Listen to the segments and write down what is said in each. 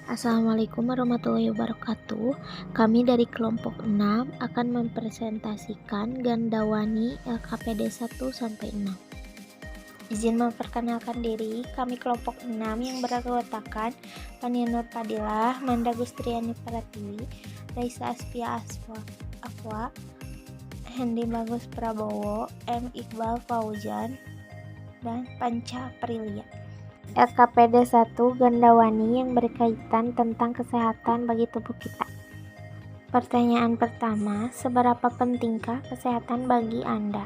Assalamualaikum warahmatullahi wabarakatuh. Kami dari kelompok 6 akan mempresentasikan Gandawani LKPD 1 sampai 6. Izin memperkenalkan diri, kami kelompok 6 yang beranggotakan Fania Nur Fadilah, Manda Gustriani Pratiwi, Raisa Aspia Afwa, Hendy Bagus Prabowo, M. Iqbal Fauzan, dan Panca Aprilia. LKPD 1 Gandawani yang berkaitan tentang kesehatan bagi tubuh kita. Pertanyaan pertama, seberapa pentingkah kesehatan bagi Anda?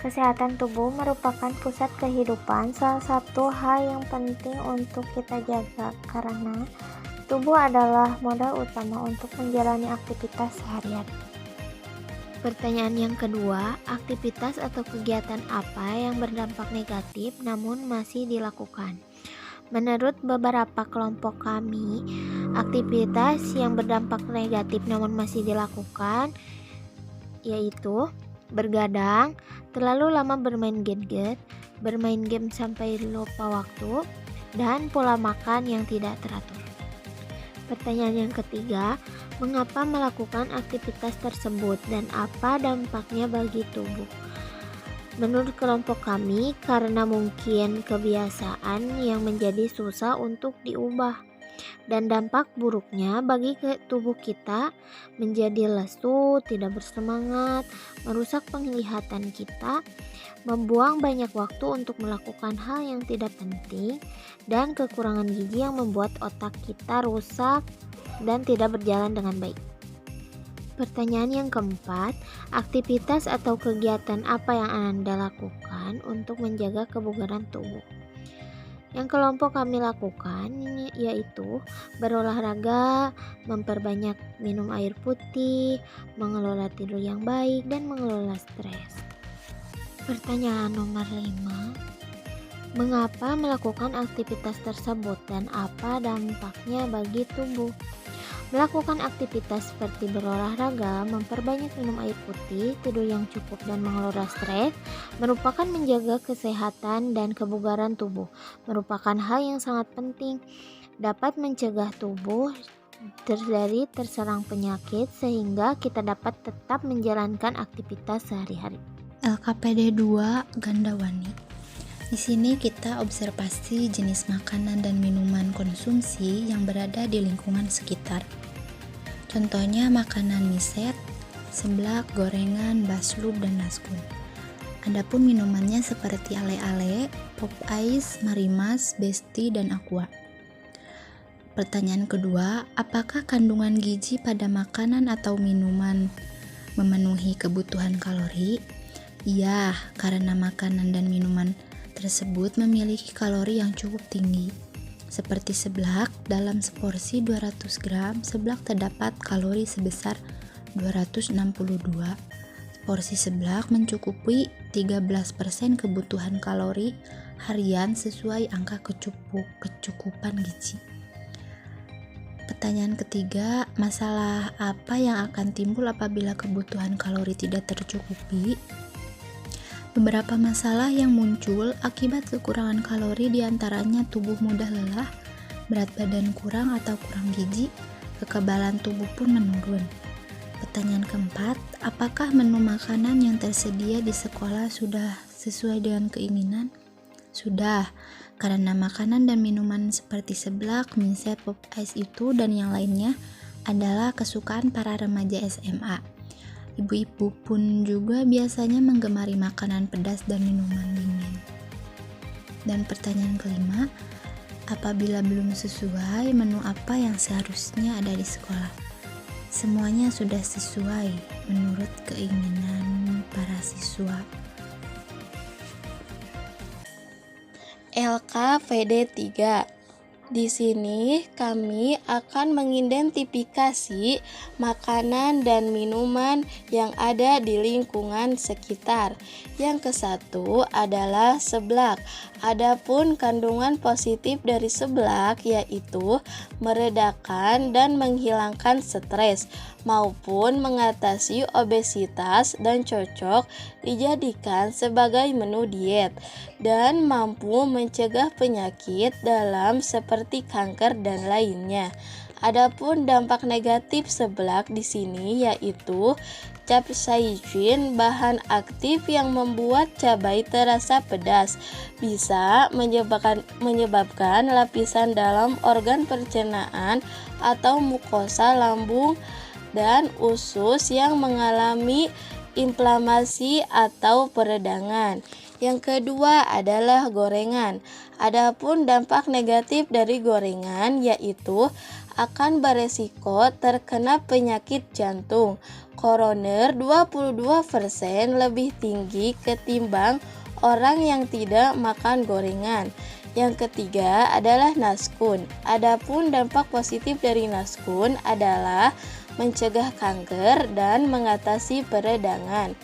Kesehatan tubuh merupakan pusat kehidupan, salah satu hal yang penting untuk kita jaga karena tubuh adalah modal utama untuk menjalani aktivitas sehari-hari. Pertanyaan yang kedua, aktivitas atau kegiatan apa yang berdampak negatif namun masih dilakukan? Menurut beberapa kelompok kami, aktivitas yang berdampak negatif namun masih dilakukan yaitu bergadang, terlalu lama bermain gadget, bermain game sampai lupa waktu, dan pola makan yang tidak teratur. Pertanyaan yang ketiga, mengapa melakukan aktivitas tersebut dan apa dampaknya bagi tubuh? Menurut kelompok kami, karena mungkin kebiasaan yang menjadi susah untuk diubah. Dan dampak buruknya bagi tubuh kita menjadi lesu, tidak bersemangat, merusak penglihatan kita, membuang banyak waktu untuk melakukan hal yang tidak penting, dan kekurangan gizi yang membuat otak kita rusak dan tidak berjalan dengan baik. Pertanyaan yang keempat, aktivitas atau kegiatan apa yang Anda lakukan untuk menjaga kebugaran tubuh? Yang kelompok kami lakukan yaitu berolahraga, memperbanyak minum air putih, mengelola tidur yang baik, dan mengelola stres. Pertanyaan nomor 5, mengapa melakukan aktivitas tersebut dan apa dampaknya bagi tubuh? Melakukan aktivitas seperti berolahraga, memperbanyak minum air putih, tidur yang cukup, dan mengelola stres merupakan menjaga kesehatan dan kebugaran tubuh. Merupakan hal yang sangat penting, dapat mencegah tubuh dari terserang penyakit sehingga kita dapat tetap menjalankan aktivitas sehari-hari. LKPD 2 Gandawani. Di sini kita observasi jenis makanan dan minuman konsumsi yang berada di lingkungan sekitar. Contohnya makanan miset, seblak, gorengan, baslub, dan nasgun. Adapun minumannya seperti ale-ale, pop ice, marimas, besti, dan aqua. Pertanyaan kedua, apakah kandungan gizi pada makanan atau minuman memenuhi kebutuhan kalori? Iya, karena makanan dan minuman tersebut memiliki kalori yang cukup tinggi. Seperti seblak, dalam seporsi 200 gram, seblak terdapat kalori sebesar 262. Porsi seblak mencukupi 13% kebutuhan kalori harian sesuai angka kecukupan gizi. Pertanyaan ketiga, masalah apa yang akan timbul apabila kebutuhan kalori tidak tercukupi? Beberapa masalah yang muncul akibat kekurangan kalori diantaranya tubuh mudah lelah, berat badan kurang atau kurang gizi, kekebalan tubuh pun menurun. Pertanyaan keempat, apakah menu makanan yang tersedia di sekolah sudah sesuai dengan keinginan? Sudah, karena makanan dan minuman seperti seblak, miset, pop ice itu dan yang lainnya adalah kesukaan para remaja SMA. Ibu-ibu pun juga biasanya menggemari makanan pedas dan minuman dingin. Dan pertanyaan kelima, apabila belum sesuai, menu apa yang seharusnya ada di sekolah? Semuanya sudah sesuai menurut keinginan para siswa. LKPD 3. Di sini kami akan mengidentifikasi makanan dan minuman yang ada di lingkungan sekitar. Yang ke-1 adalah seblak. Adapun kandungan positif dari seblak yaitu meredakan dan menghilangkan stres maupun mengatasi obesitas dan cocok dijadikan sebagai menu diet dan mampu mencegah penyakit dalam seperti kanker dan lainnya. Adapun dampak negatif seblak di sini yaitu capsaicin, bahan aktif yang membuat cabai terasa pedas, bisa menyebabkan lapisan dalam organ pencernaan atau mukosa lambung dan usus yang mengalami inflamasi atau peradangan. Yang kedua adalah gorengan. Adapun dampak negatif dari gorengan yaitu akan beresiko terkena penyakit jantung. Koroner 22% lebih tinggi ketimbang orang yang tidak makan gorengan. Yang ketiga adalah naskun. Adapun dampak positif dari naskun adalah mencegah kanker dan mengatasi peradangan.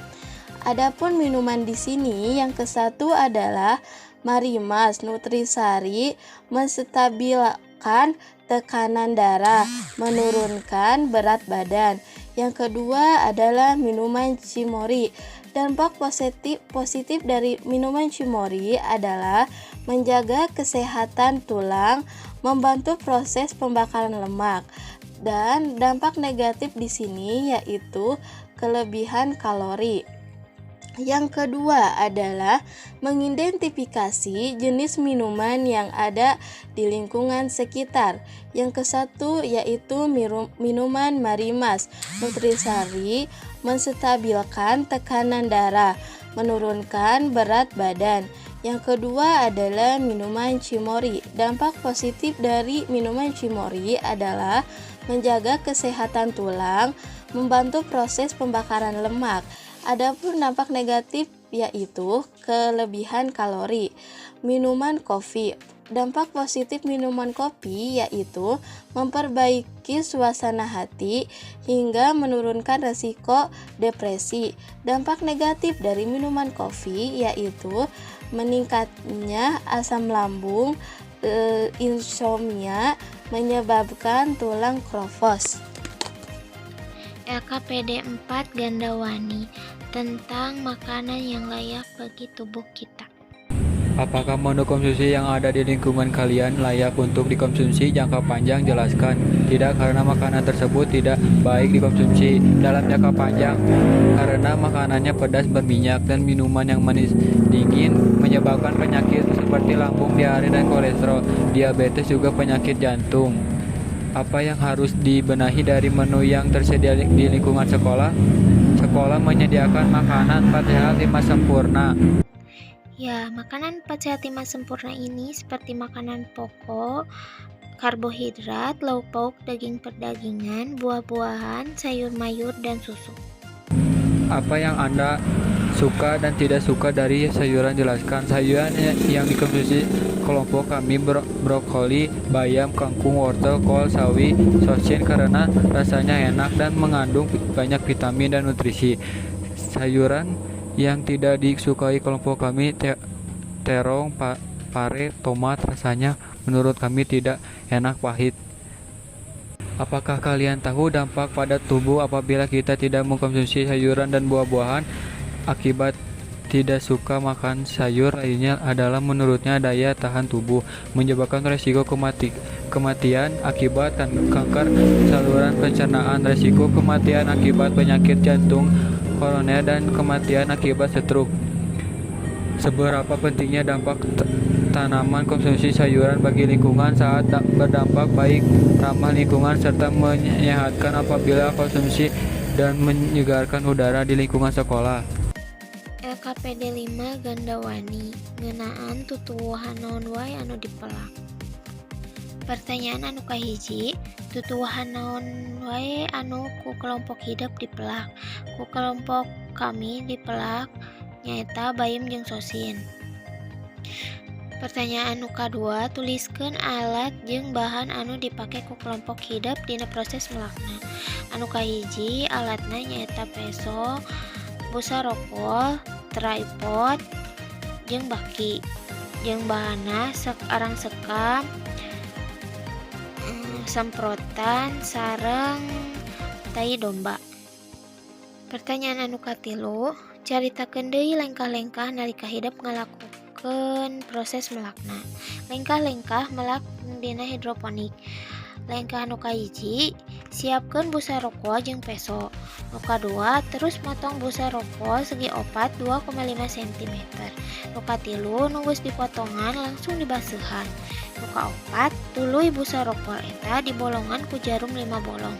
Adapun minuman di sini yang kesatu adalah Marimas Nutrisari, menstabilkan tekanan darah, menurunkan berat badan. Yang kedua adalah minuman Cimory. Dampak positif dari minuman Cimory adalah menjaga kesehatan tulang, membantu proses pembakaran lemak. Dan dampak negatif di sini yaitu kelebihan kalori. Yang kedua adalah mengidentifikasi jenis minuman yang ada di lingkungan sekitar. Yang kesatu yaitu minuman Marimas Nutrisari, menstabilkan tekanan darah, menurunkan berat badan. Yang kedua adalah minuman Cimory. Dampak positif dari minuman Cimory adalah menjaga kesehatan tulang, membantu proses pembakaran lemak. Adapun dampak negatif yaitu kelebihan kalori. Minuman kopi. Dampak positif minuman kopi yaitu memperbaiki suasana hati hingga menurunkan resiko depresi. Dampak negatif dari minuman kopi yaitu meningkatnya asam lambung, insomnia, menyebabkan tulang kropos. LKPD 4 Gandawani tentang makanan yang layak bagi tubuh kita. Apakah menu konsumsi yang ada di lingkungan kalian layak untuk dikonsumsi jangka panjang? Jelaskan. Tidak, karena makanan tersebut tidak baik dikonsumsi dalam jangka panjang karena makanannya pedas, berminyak, dan minuman yang manis dingin menyebabkan penyakit seperti lambung, diare, dan kolesterol, diabetes, juga penyakit jantung. Apa yang harus dibenahi dari menu yang tersedia di lingkungan sekolah? Sekolah menyediakan makanan 4 sehat 5 sempurna. Ya, makanan 4 sehat 5 sempurna ini seperti makanan pokok, karbohidrat, lauk pauk, daging perdagingan, buah-buahan, sayur mayur, dan susu. Apa yang Anda suka dan tidak suka dari sayuran? Jelaskan. Sayuran yang dikonsumsi kelompok kami brokoli, bayam, kangkung, wortel, kol, sawi, sosin karena rasanya enak dan mengandung banyak vitamin dan nutrisi. Sayuran yang tidak disukai kelompok kami terong, pare, tomat, rasanya menurut kami tidak enak, pahit. Apakah kalian tahu dampak pada tubuh apabila kita tidak mengkonsumsi sayuran dan buah-buahan? Akibat tidak suka makan sayur lainnya adalah menurutnya daya tahan tubuh, menyebabkan resiko kematian akibat kanker saluran pencernaan, resiko kematian akibat penyakit jantung koroner, dan kematian akibat stroke. Seberapa pentingnya dampak tanaman konsumsi sayuran bagi lingkungan? Saat berdampak baik, ramah lingkungan, serta menyehatkan apabila konsumsi dan menyegarkan udara di lingkungan sekolah. LKPD 5 Gandawani ngeunaan tutuwuhan naon wae anu dipelak. Pertanyaan anu kahiji, tutuwuhan naon wae anu ku kelompok hidup dipelak? Ku kelompok kami dipelak nyaeta bayem jeung sosin. Pertanyaan anu kadua, tuliskeun alat jeung bahan anu dipake ku kelompok hidup dina proses melakna. Anu kahiji, alatna nyaeta peso, busa rokol, tripod, jeung baki. Jeung bahanna arang sekam, semprotan, sareng tai domba. Pertanyaan anu katilu, Caritakeun deui lengkah-lengkah nalika hideep ngalakukeun proses melakna. Lengkah-lengkah melak dina hidroponik. Lengkah nu kahiji, siapkeun busa roko jeung peso. Nu kadua, terus motong busa roko segi opat 2,5 cm. Nu katilu, nu geus dipotongan langsung dibaseuhan. Nu kaopat, tuluy busa roko eta dibolongan ku jarum 5 bolong.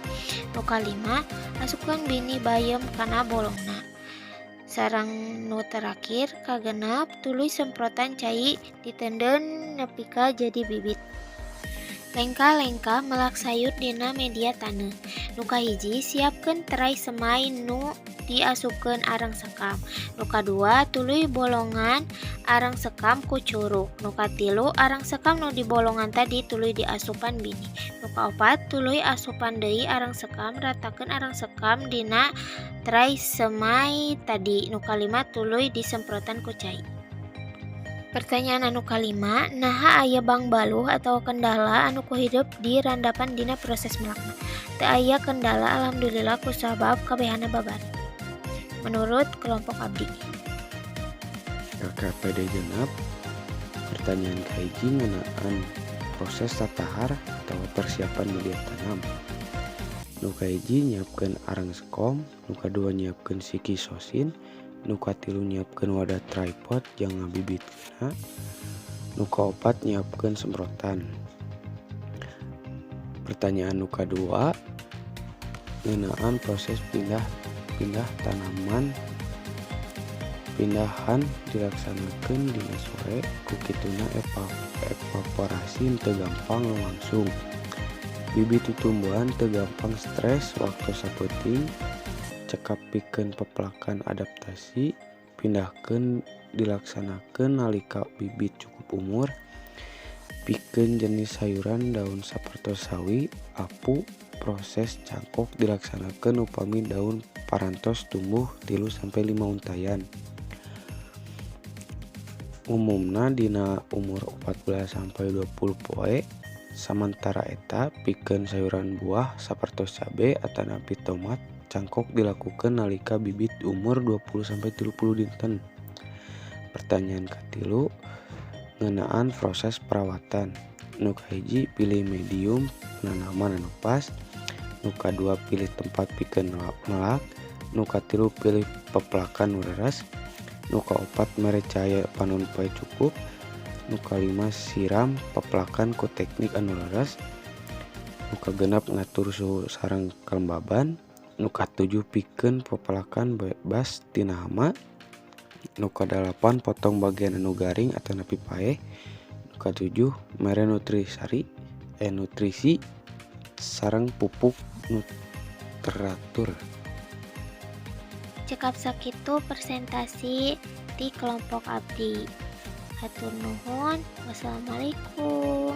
Nu kalima, masukkeun bini bayem kana bolongna. Sareng nu terakhir, kagenep tuluy semprotan cai ditendeun nepi ka jadi bibit. Lengkah-lengkah melak sayur dina media taneuh. Nu kahiji, siapkeun terai semai nu diasupkeun arang sekam. Nu kadua, tuluy bolongan arang sekam ku curug. Nu katilu, arang sekam nu dibolongan tadi tuluy diasupan bini. Nu kaopat, tuluy asupan deui arang sekam, ratakeun arang sekam dina terai semai tadi. Nu kalima, tuluy disemprotan ku cai. Pertanyaan anu kalima, naha aya bang baluh atau kendala anu kuhideep di randapan dina proses melakna? Teu aya kendala alhamdulillah kusabab kabehana babar. Menurut kelompok abdi. KKPD genep. Pertanyaan kahiji ngeunaan proses tatahar atau persiapan media tanam. Nu kahiji nyiapkeun arang sekom, nu kadua nyiapkeun siki sosin, nu katilu nyiapkeun wadah tripod jang ngabibitkeunna, nu kaopat nyiapkeun semprotan. Pertanyaan nu kadua ngeunaan proses pindah tanaman. Pindahan dilaksanakeun dina sore, ku kituna evaporasi teu gampang langsung. Bibit tutumbuhan teu gampang stres waktu sapeuting. Cekap pikeun pepelakan adaptasi, pindahkeun dilaksanakeun nalika bibit cukup umur. Pikeun jenis sayuran daun sapertos sawi, apu, proses cangkok dilaksanakeun upami daun parantos tumbuh 3-5 untayan. Umumna dina umur 14-20 poe. Samantara eta pikeun sayuran buah sapertos cabe atanapi tomat cangkok dilakukan nalika bibit umur 20-30 dinten. Pertanyaan katilu ngeunaan proses perawatan. Nu kahiji pilih medium penanaman anu pas. Nu kadua pilih tempat pikeun melak. Nu katilu pilih pepelakan nu leres. Nu kaopat mere cahaya panon poe cukup. Nu kalima siram pepelakan ku teknik anu leres. Nu kagenep ngatur suhu sareng kelembaban. Nu katujuh pikeun pepelakan bebas tina hama. Nu kadalapan potong bagian anu garing atanapi paeh. Nu katujuh mere nutrisi sareng pupuk nu teratur. Cekap sakitu presentasi di kelompok abdi. Hatur nuhun. Wassalamualaikum.